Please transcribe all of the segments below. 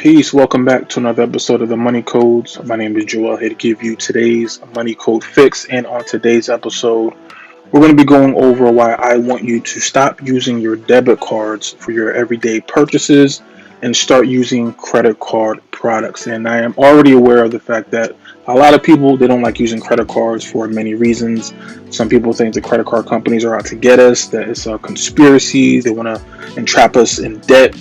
Peace. Welcome back to another episode of the Money Codes. My name is Joel, here to give you today's money code fix. And on today's episode, we're going to be going over why I want you to stop using your debit cards for your everyday purchases and start using credit card products. And I am already aware of the fact that a lot of people, they don't like using credit cards for many reasons. Some people think the credit card companies are out to get us, that it's a conspiracy, they want to entrap us in debt,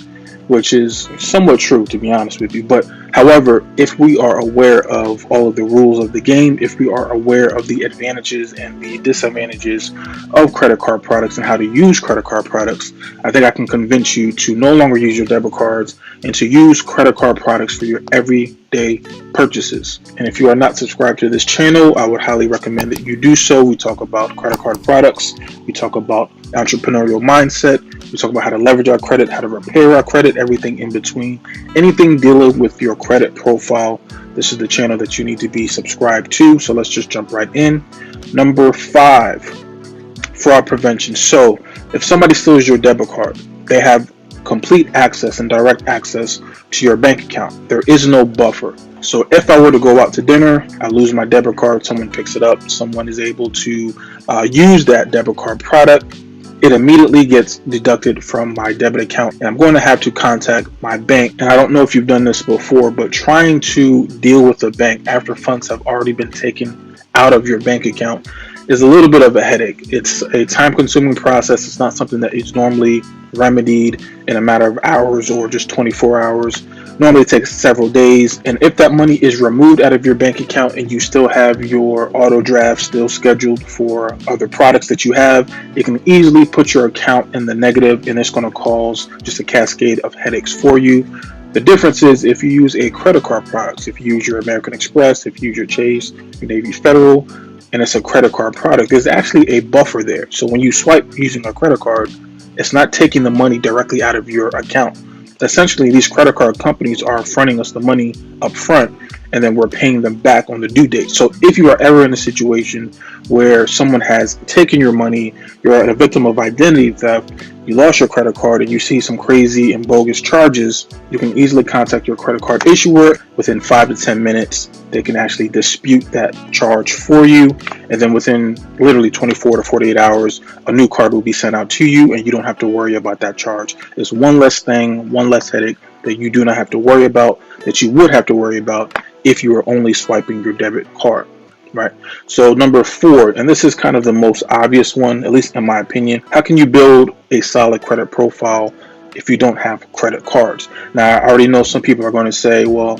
which is somewhat true, to be honest with you. But however, if we are aware of all of the rules of the game, if we are aware of the advantages and the disadvantages of credit card products and how to use credit card products, I think I can convince you to no longer use your debit cards and to use credit card products for your everyday purchases. And if you are not subscribed to this channel, I would highly recommend that you do so. We talk about credit card products, we talk about entrepreneurial mindset, we talk about how to leverage our credit, how to repair our credit, everything in between. Anything dealing with your credit profile, this is the channel that you need to be subscribed to. So let's just jump right in. Number 5, fraud prevention. So if somebody steals your debit card, they have complete access and direct access to your bank account. There is no buffer. So if I were to go out to dinner, I lose my debit card, someone picks it up, someone is able to use that debit card product, it immediately gets deducted from my debit account, and I'm going to have to contact my bank. And I don't know if you've done this before, but trying to deal with a bank after funds have already been taken out of your bank account is a little bit of a headache. It's a time-consuming process. It's not something that is normally remedied in a matter of hours or just 24 hours. Normally it takes several days, and if that money is removed out of your bank account and you still have your auto draft still scheduled for other products that you have, it can easily put your account in the negative, and it's going to cause just a cascade of headaches for you. The difference is if you use a credit card product, if you use your American Express, if you use your Chase, your Navy Federal, and it's a credit card product, there's actually a buffer there. So when you swipe using a credit card, it's not taking the money directly out of your account. Essentially, these credit card companies are fronting us the money up front, and then we're paying them back on the due date. So if you are ever in a situation where someone has taken your money, you're a victim of identity theft, you lost your credit card, and you see some crazy and bogus charges, you can easily contact your credit card issuer. Within 5 to 10 minutes, they can actually dispute that charge for you. And then within literally 24 to 48 hours, a new card will be sent out to you, and you don't have to worry about that charge. It's one less thing, one less headache that you do not have to worry about, that you would have to worry about if you were only swiping your debit card. Right. So number 4, and this is kind of the most obvious one, at least in my opinion. How can you build a solid credit profile if you don't have credit cards? Now, I already know some people are going to say, well,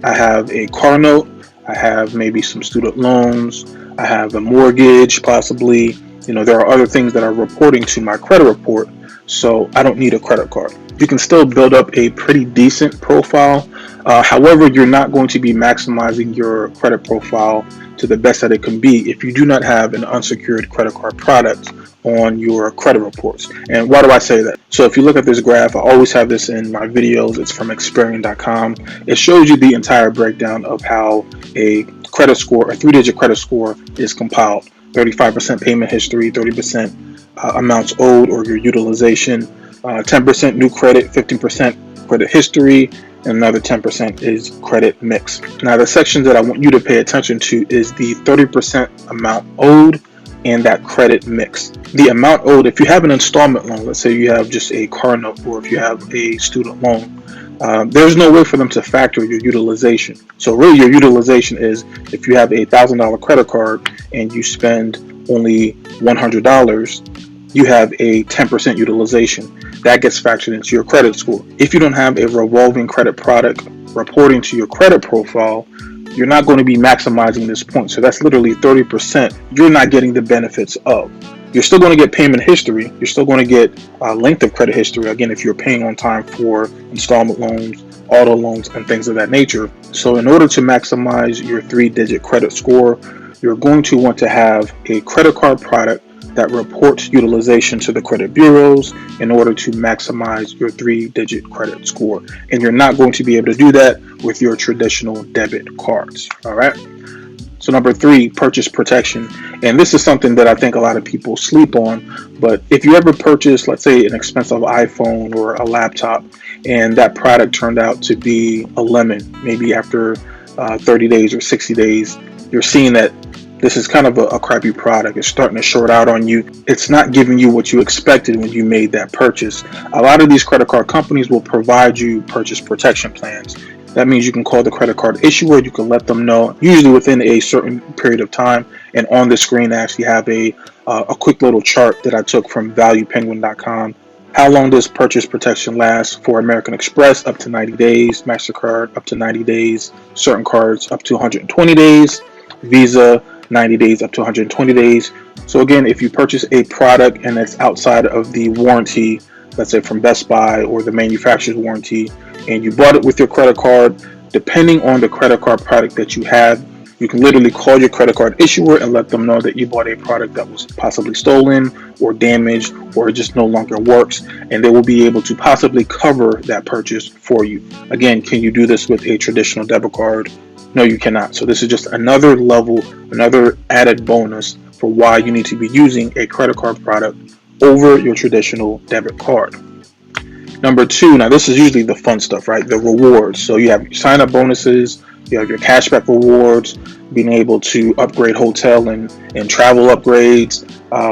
I have a car note, I have maybe some student loans, I have a mortgage, possibly. There are other things that are reporting to my credit report, so I don't need a credit card. You can still build up a pretty decent profile. However, you're not going to be maximizing your credit profile to the best that it can be if you do not have an unsecured credit card product on your credit reports. And why do I say that? So if you look at this graph, I always have this in my videos. It's from Experian.com. It shows you the entire breakdown of how a credit score, a 3-digit credit score, is compiled. 35% payment history, 30% amounts owed or your utilization, 10% new credit, 15% credit history, and another 10% is credit mix. Now, the section that I want you to pay attention to is the 30% amount owed and that credit mix. The amount owed, if you have an installment loan, let's say you have just a car note, or if you have a student loan, there's no way for them to factor your utilization. So really your utilization is if you have a $1,000 credit card and you spend only $100, you have a 10% utilization. That gets factored into your credit score. If you don't have a revolving credit product reporting to your credit profile, you're not going to be maximizing this point. So that's literally 30% you're not getting the benefits of. You're still going to get payment history. You're still going to get length of credit history, again, if you're paying on time for installment loans, auto loans, and things of that nature. So in order to maximize your 3-digit credit score, you're going to want to have a credit card product that reports utilization to the credit bureaus in order to maximize your 3-digit credit score. And you're not going to be able to do that with your traditional debit cards. All right. So number 3, purchase protection. And this is something that I think a lot of people sleep on. But if you ever purchase, let's say, an expensive iPhone or a laptop, and that product turned out to be a lemon, maybe after 30 days or 60 days, you're seeing that this is kind of a crappy product. It's starting to short out on you. It's not giving you what you expected when you made that purchase. A lot of these credit card companies will provide you purchase protection plans. That means you can call the credit card issuer. You can let them know, usually within a certain period of time. And on the screen, I actually have a quick little chart that I took from valuepenguin.com. How long does purchase protection last? For American Express, up to 90 days. MasterCard, up to 90 days. Certain cards, up to 120 days. Visa, 90 days up to 120 days. So again, if you purchase a product and it's outside of the warranty, let's say from Best Buy or the manufacturer's warranty, and you bought it with your credit card, depending on the credit card product that you have, you can literally call your credit card issuer and let them know that you bought a product that was possibly stolen or damaged or it just no longer works, and they will be able to possibly cover that purchase for you. Again, can you do this with a traditional debit card? No, you cannot. So this is just another level, another added bonus for why you need to be using a credit card product over your traditional debit card. Number 2, now this is usually the fun stuff, right? The rewards. So you have your sign-up bonuses, you have your cashback rewards, being able to upgrade hotel and travel upgrades,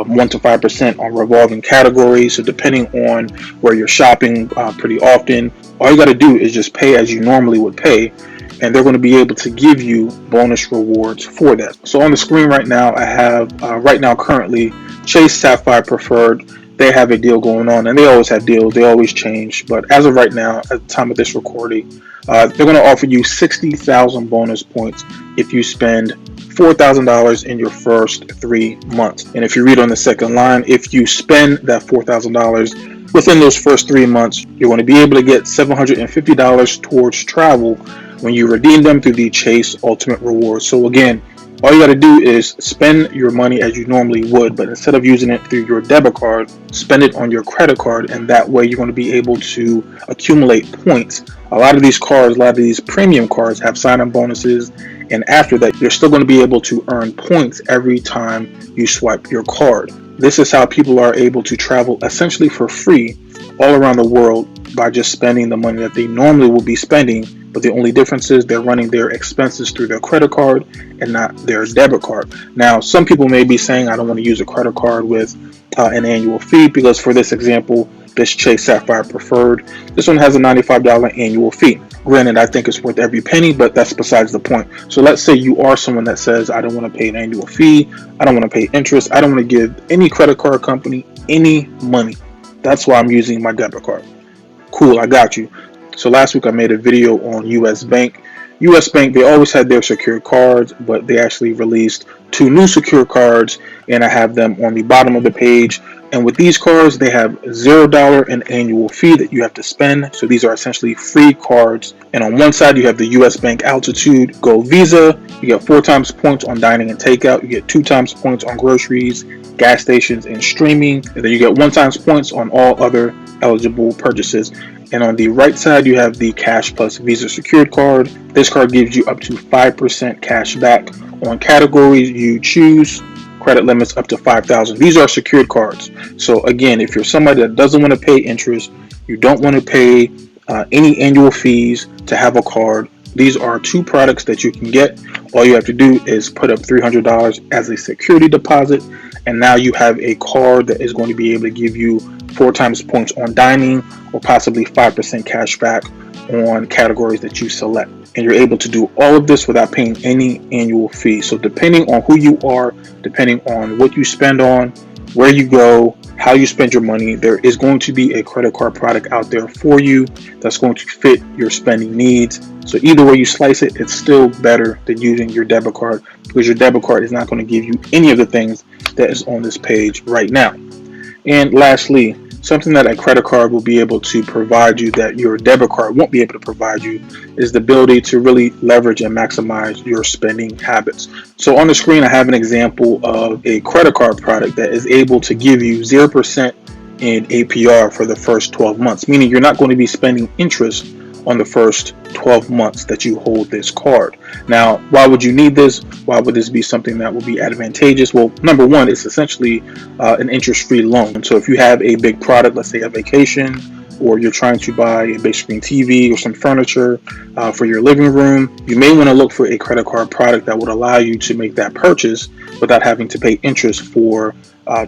1 to 5% on revolving categories. So depending on where you're shopping pretty often, all you got to do is just pay as you normally would pay, and they're going to be able to give you bonus rewards for that. So on the screen right now, I have currently Chase Sapphire Preferred. They have a deal going on, and they always have deals. They always change. But as of right now, at the time of this recording, they're going to offer you 60,000 bonus points if you spend $4,000 in your first 3 months. And if you read on the second line, if you spend that $4,000 within those first 3 months, you're going to be able to get $750 towards travel when you redeem them through the Chase Ultimate Rewards. So again, all you got to do is spend your money as you normally would, but instead of using it through your debit card, spend it on your credit card, and that way you're going to be able to accumulate points. A lot of these cards, a lot of these premium cards have sign-up bonuses, and after that, you're still going to be able to earn points every time you swipe your card. This is how people are able to travel essentially for free all around the world by just spending the money that they normally will be spending, but the only difference is they're running their expenses through their credit card and not their debit card. Now, some people may be saying, I don't want to use a credit card with an annual fee, because for this example, this Chase Sapphire Preferred, this one has a $95 annual fee. Granted, I think it's worth every penny, but that's besides the point. So let's say you are someone that says, I don't want to pay an annual fee, I don't want to pay interest, I don't want to give any credit card company any money. That's why I'm using my debit card. Cool, I got you. So last week I made a video on US Bank. US Bank, they always had their secured cards, but they actually released 2 new secure cards, and I have them on the bottom of the page. And with these cards, they have $0 an annual fee that you have to spend. So these are essentially free cards. And on one side, you have the US Bank Altitude Go Visa. You get 4 times points on dining and takeout. You get 2 times points on groceries, gas stations, and streaming. And then you get 1 times points on all other eligible purchases. And on the right side, you have the Cash Plus Visa Secured Card. This card gives you up to 5% cash back on categories you choose. Credit limits up to $5,000. These are secured cards. So again, if you're somebody that doesn't want to pay interest, you don't want to pay any annual fees to have a card, these are 2 products that you can get. All you have to do is put up $300 as a security deposit, and now you have a card that is going to be able to give you 4 times points on dining, or possibly 5% cash back on categories that you select. And you're able to do all of this without paying any annual fee. So depending on who you are, depending on what you spend on, where you go, how you spend your money, there is going to be a credit card product out there for you that's going to fit your spending needs. So either way you slice it, it's still better than using your debit card, because your debit card is not going to give you any of the things that is on this page right now. And lastly, something that a credit card will be able to provide you that your debit card won't be able to provide you is the ability to really leverage and maximize your spending habits. So on the screen, I have an example of a credit card product that is able to give you 0% in APR for the first 12 months, meaning you're not going to be spending interest on the first 12 months that you hold this card. Now, why would you need this? Why would this be something that will be advantageous? Well, number one, it's essentially an interest-free loan. So if you have a big product, let's say a vacation, or you're trying to buy a big screen TV or some furniture for your living room, you may want to look for a credit card product that would allow you to make that purchase without having to pay interest for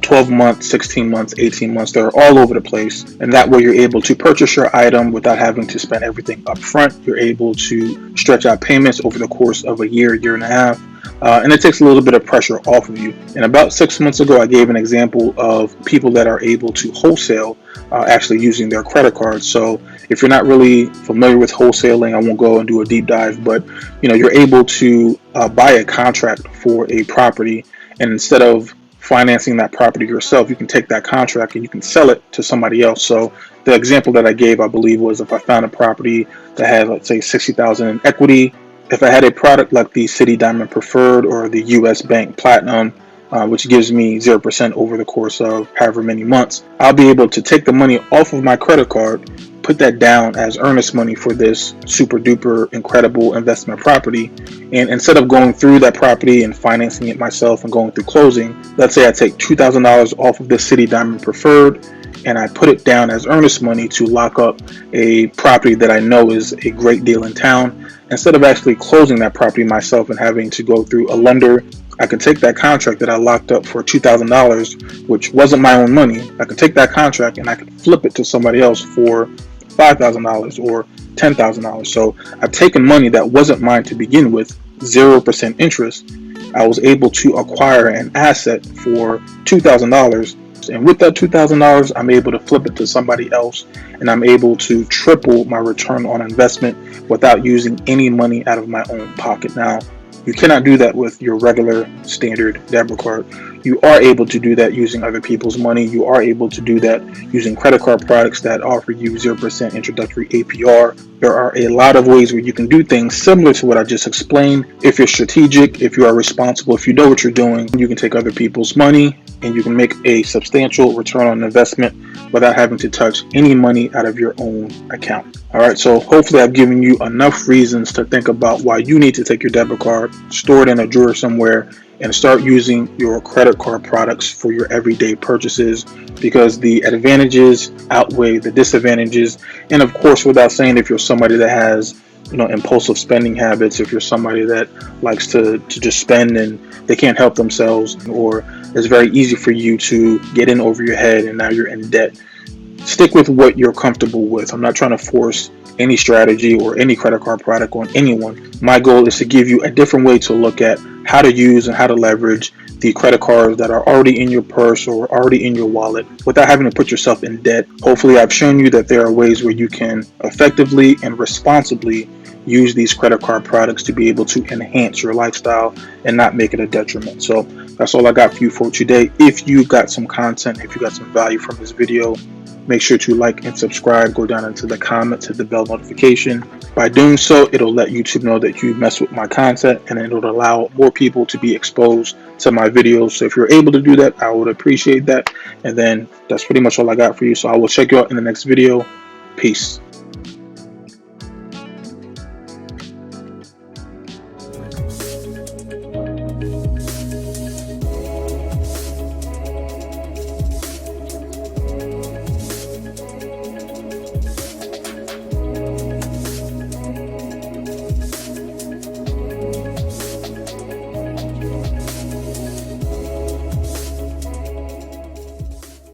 12 months, 16 months, 18 months. They're all over the place. And that way you're able to purchase your item without having to spend everything up front. You're able to stretch out payments over the course of a year, year and a half. And it takes a little bit of pressure off of you. And about 6 months ago, I gave an example of people that are able to wholesale actually using their credit cards. So if you're not really familiar with wholesaling, I won't go and do a deep dive, but you're able to buy a contract for a property, and instead of financing that property yourself, you can take that contract and you can sell it to somebody else. So the example that I gave, I believe, was if I found a property that had, let's say, $60,000 in equity. If I had a product like the City Diamond Preferred or the US Bank Platinum, which gives me 0% over the course of however many months, I'll be able to take the money off of my credit card, put that down as earnest money for this super duper incredible investment property. And instead of going through that property and financing it myself and going through closing, let's say I take $2,000 off of this City Diamond Preferred and I put it down as earnest money to lock up a property that I know is a great deal in town. Instead of actually closing that property myself and having to go through a lender, I can take that contract that I locked up for $2,000, which wasn't my own money. I can take that contract and I can flip it to somebody else for $5,000 or $10,000. So I've taken money that wasn't mine to begin with, 0% interest. I was able to acquire an asset for $2,000. And with that $2,000, I'm able to flip it to somebody else, and I'm able to triple my return on investment without using any money out of my own pocket. Now, you cannot do that with your regular standard debit card. You are able to do that using other people's money. You are able to do that using credit card products that offer you 0% introductory APR. There are a lot of ways where you can do things similar to what I just explained. If you're strategic, if you are responsible, if you know what you're doing, you can take other people's money and you can make a substantial return on investment without having to touch any money out of your own account. All right, so hopefully I've given you enough reasons to think about why you need to take your debit card, store it in a drawer somewhere, and start using your credit card products for your everyday purchases, because the advantages outweigh the disadvantages. And of course, without saying, if you're somebody that has impulsive spending habits, if you're somebody that likes to just spend and they can't help themselves, or it's very easy for you to get in over your head and now you're in debt, stick with what you're comfortable with. I'm not trying to force any strategy or any credit card product on anyone. My goal is to give you a different way to look at how to use and how to leverage the credit cards that are already in your purse or already in your wallet without having to put yourself in debt. Hopefully I've shown you that there are ways where you can effectively and responsibly use these credit card products to be able to enhance your lifestyle and not make it a detriment. So that's all I got for you for today. If you got some content, if you got some value from this video, make sure to like and subscribe. Go down into the comments, hit the bell notification. By doing so, it'll let YouTube know that you mess with my content, and it'll allow more people to be exposed to my videos. So if you're able to do that, I would appreciate that. And then that's pretty much all I got for you. So I will check you out in the next video. Peace.